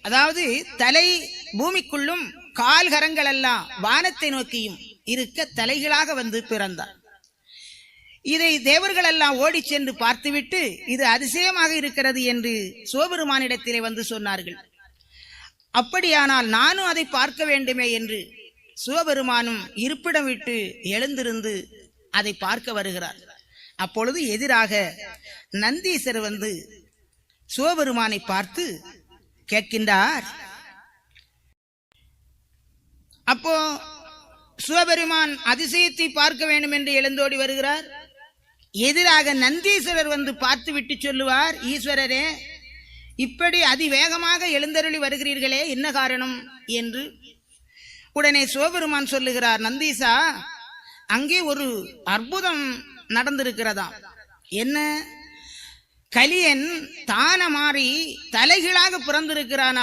அதாவது தலை பூமிக்குள்ளும் கால்கரங்கள் எல்லாம் வானத்தை நோக்கியும் இருக்க தலைகளாக வந்து பிறந்தார். இதை தேவர்கள் எல்லாம் ஓடி சென்று பார்த்துவிட்டு இது அதிசயமாக இருக்கிறது என்று சிவபெருமானிடத்திலே வந்து சொன்னார்கள். அப்படியானால் நானும் அதை பார்க்க வேண்டுமே என்று சிவபெருமானும் இருப்பிடம் விட்டு எழுந்திருந்து அதை பார்க்க வருகிறார். அப்பொழுது எதிராக நந்தீசர் வந்து சிவபெருமானை பார்த்து கேட்கின்றார். அப்போ சிவபெருமான் அதிசயத்தை பார்க்க வேண்டும் என்று எழுந்தோடி வருகிறார். எதிராக நந்தீஸ்வரர் வந்து பார்த்து விட்டு சொல்லுவார், ஈஸ்வரரே, இப்படி அதிவேகமாக எழுந்தருளி வருகிறீர்களே, என்ன காரணம் என்று. உடனே சிவபெருமான் சொல்லுகிறார், நந்தீசா, அங்கே ஒரு அற்புதம் நடந்திருக்கிறதாம். என்ன? கலியன் தான மாறி தலைகளாக பிறந்திருக்கிறான்.